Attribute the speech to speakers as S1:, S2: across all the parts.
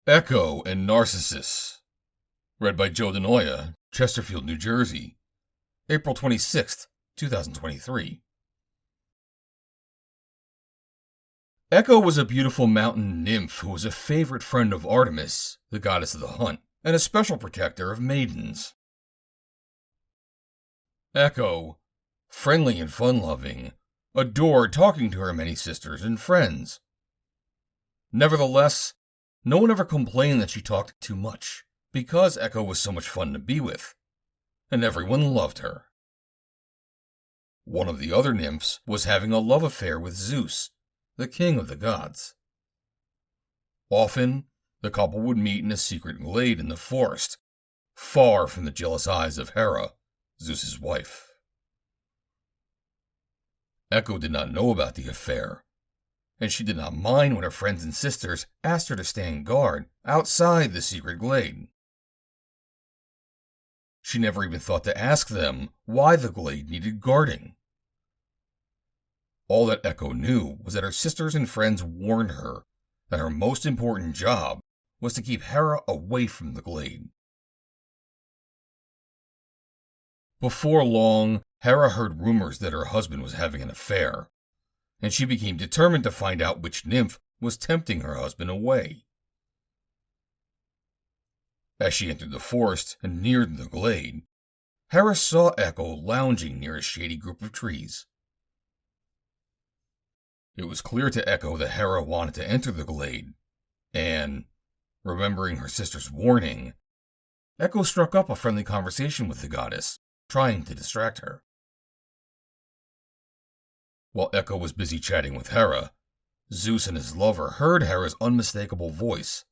S1: Echo and Narcissus. Read by Joe DeNoia, Chesterfield, New Jersey. April 26th, 2023. Echo was a beautiful mountain nymph who was a favorite friend of Artemis, the goddess of the hunt, and a special protector of maidens. Echo, friendly and fun-loving, adored talking to her many sisters and friends. Nevertheless, no one ever complained that she talked too much, because Echo was so much fun to be with, and everyone loved her. One of the other nymphs was having a love affair with Zeus, the king of the gods. Often, the couple would meet in a secret glade in the forest, far from the jealous eyes of Hera, Zeus's wife. Echo did not know about the affair, and she did not mind when her friends and sisters asked her to stand guard outside the secret glade. She never even thought to ask them why the glade needed guarding. All that Echo knew was that her sisters and friends warned her that her most important job was to keep Hera away from the glade. Before long, Hera heard rumors that her husband was having an affair, and she became determined to find out which nymph was tempting her husband away. As she entered the forest and neared the glade, Hera saw Echo lounging near a shady group of trees. It was clear to Echo that Hera wanted to enter the glade, and, remembering her sister's warning, Echo struck up a friendly conversation with the goddess, trying to distract her. While Echo was busy chatting with Hera, Zeus and his lover heard Hera's unmistakable voice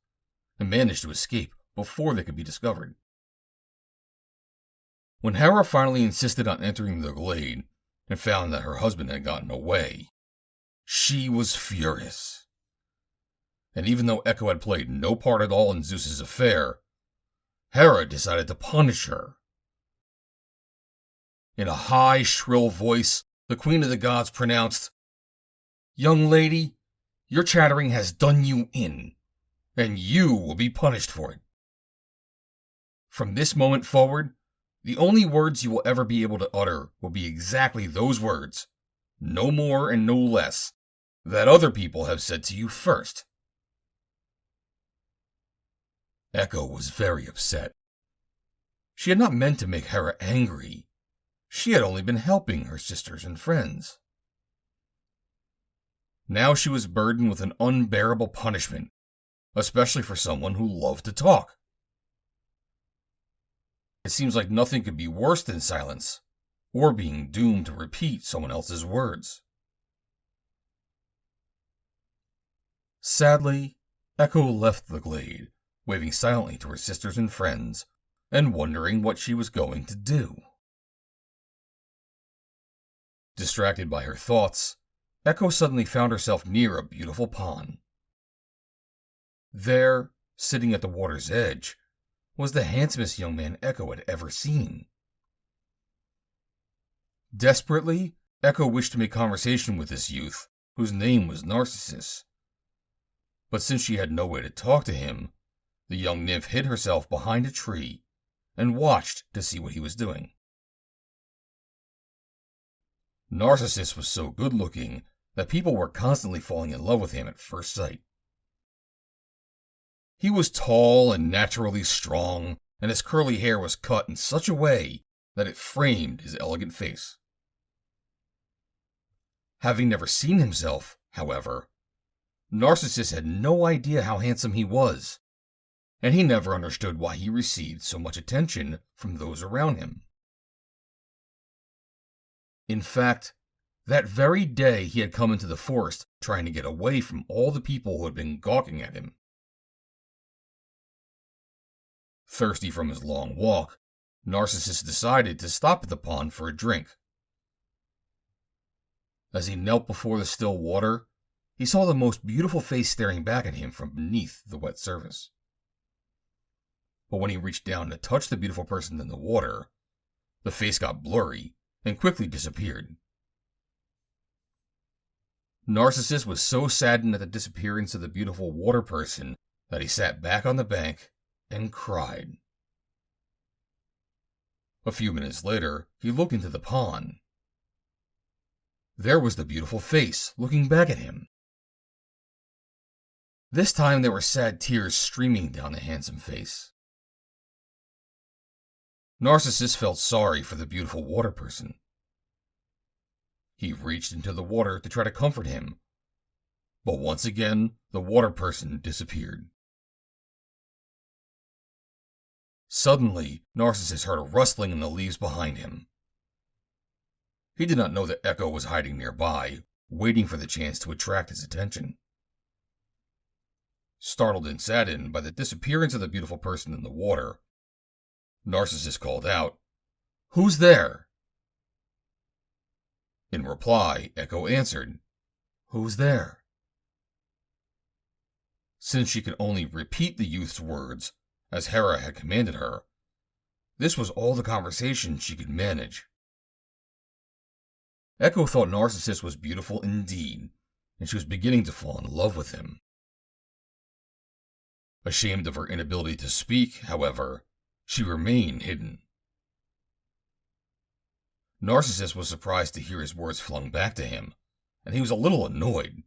S1: and managed to escape before they could be discovered. When Hera finally insisted on entering the glade and found that her husband had gotten away, she was furious. And even though Echo had played no part at all in Zeus's affair, Hera decided to punish her. In a high, shrill voice, the Queen of the Gods pronounced, "Young lady, your chattering has done you in, and you will be punished for it. From this moment forward, the only words you will ever be able to utter will be exactly those words, no more and no less, that other people have said to you first." Echo was very upset. She had not meant to make Hera angry. She had only been helping her sisters and friends. Now she was burdened with an unbearable punishment, especially for someone who loved to talk. It seems like nothing could be worse than silence, or being doomed to repeat someone else's words. Sadly, Echo left the glade, waving silently to her sisters and friends, and wondering what she was going to do. Distracted by her thoughts, Echo suddenly found herself near a beautiful pond. There, sitting at the water's edge, was the handsomest young man Echo had ever seen. Desperately, Echo wished to make conversation with this youth, whose name was Narcissus. But since she had no way to talk to him, the young nymph hid herself behind a tree and watched to see what he was doing. Narcissus was so good-looking that people were constantly falling in love with him at first sight. He was tall and naturally strong, and his curly hair was cut in such a way that it framed his elegant face. Having never seen himself, however, Narcissus had no idea how handsome he was, and he never understood why he received so much attention from those around him. In fact, that very day he had come into the forest trying to get away from all the people who had been gawking at him. Thirsty from his long walk, Narcissus decided to stop at the pond for a drink. As he knelt before the still water, he saw the most beautiful face staring back at him from beneath the wet surface. But when he reached down to touch the beautiful person in the water, the face got blurry and quickly disappeared. Narcissus was so saddened at the disappearance of the beautiful water person that he sat back on the bank and cried. A few minutes later, he looked into the pond. There was the beautiful face looking back at him. This time there were sad tears streaming down the handsome face. Narcissus felt sorry for the beautiful water person. He reached into the water to try to comfort him, but once again the water person disappeared. Suddenly, Narcissus heard a rustling in the leaves behind him. He did not know that Echo was hiding nearby, waiting for the chance to attract his attention. Startled and saddened by the disappearance of the beautiful person in the water, Narcissus called out, "Who's there?" In reply, Echo answered, "Who's there?" Since she could only repeat the youth's words, as Hera had commanded her, this was all the conversation she could manage. Echo thought Narcissus was beautiful indeed, and she was beginning to fall in love with him. Ashamed of her inability to speak, however, she remained hidden. Narcissus was surprised to hear his words flung back to him, and he was a little annoyed.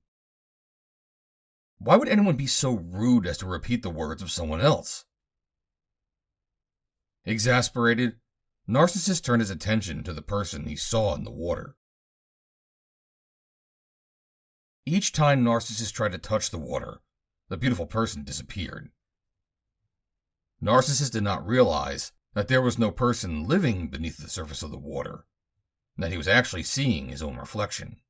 S1: Why would anyone be so rude as to repeat the words of someone else? Exasperated, Narcissus turned his attention to the person he saw in the water. Each time Narcissus tried to touch the water, the beautiful person disappeared. Narcissus did not realize that there was no person living beneath the surface of the water, and that he was actually seeing his own reflection.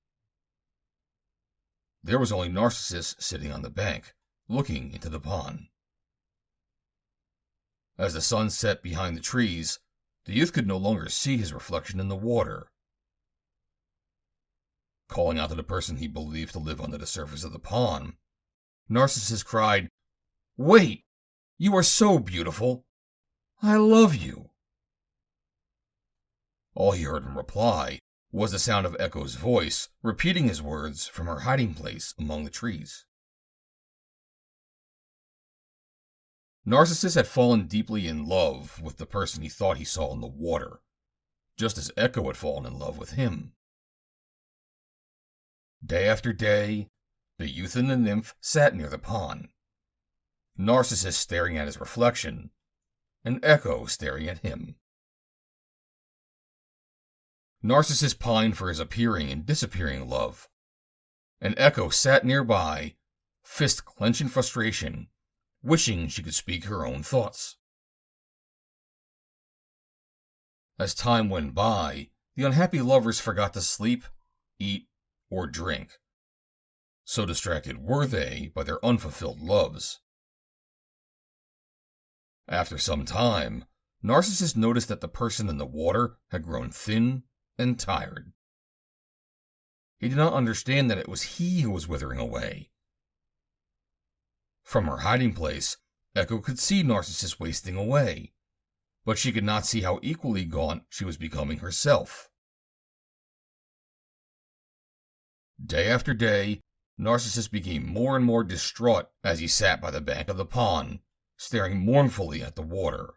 S1: There was only Narcissus sitting on the bank, looking into the pond. As the sun set behind the trees, the youth could no longer see his reflection in the water. Calling out to the person he believed to live under the surface of the pond, Narcissus cried, "Wait! You are so beautiful! I love you!" All he heard in reply was the sound of Echo's voice repeating his words from her hiding place among the trees. Narcissus had fallen deeply in love with the person he thought he saw in the water, just as Echo had fallen in love with him. Day after day, the youth and the nymph sat near the pond, Narcissus staring at his reflection, and Echo staring at him. Narcissus pined for his appearing and disappearing love, and Echo sat nearby, fist clenched in frustration, wishing she could speak her own thoughts. As time went by, the unhappy lovers forgot to sleep, eat, or drink. So distracted were they by their unfulfilled loves. After some time, Narcissus noticed that the person in the water had grown thin and tired. He did not understand that it was he who was withering away. From her hiding place, Echo could see Narcissus wasting away, but she could not see how equally gaunt she was becoming herself. Day after day, Narcissus became more and more distraught as he sat by the bank of the pond, staring mournfully at the water.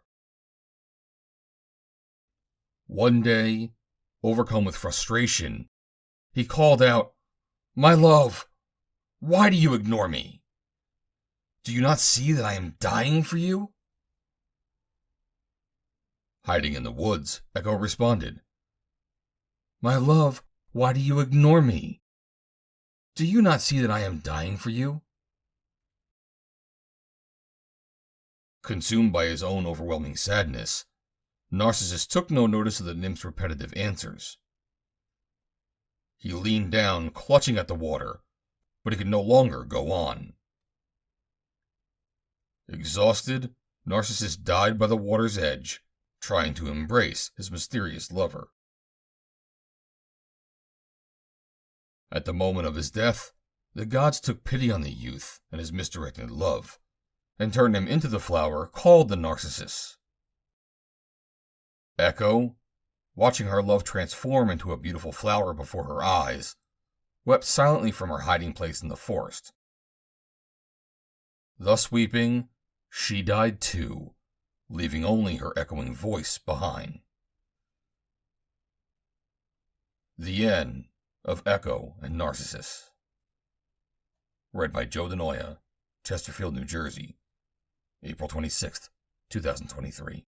S1: One day, overcome with frustration, he called out, "My love, why do you ignore me? Do you not see that I am dying for you?" Hiding in the woods, Echo responded, "My love, why do you ignore me? Do you not see that I am dying for you?" Consumed by his own overwhelming sadness, Narcissus took no notice of the nymph's repetitive answers. He leaned down, clutching at the water, but he could no longer go on. Exhausted, Narcissus died by the water's edge, trying to embrace his mysterious lover. At the moment of his death, the gods took pity on the youth and his misdirected love, and turned him into the flower called the Narcissus. Echo, watching her love transform into a beautiful flower before her eyes, wept silently from her hiding place in the forest. Thus weeping, she died too, leaving only her echoing voice behind. The End of Echo and Narcissus. Read by Joe DeNoia, Chesterfield, New Jersey, April 26, 2023.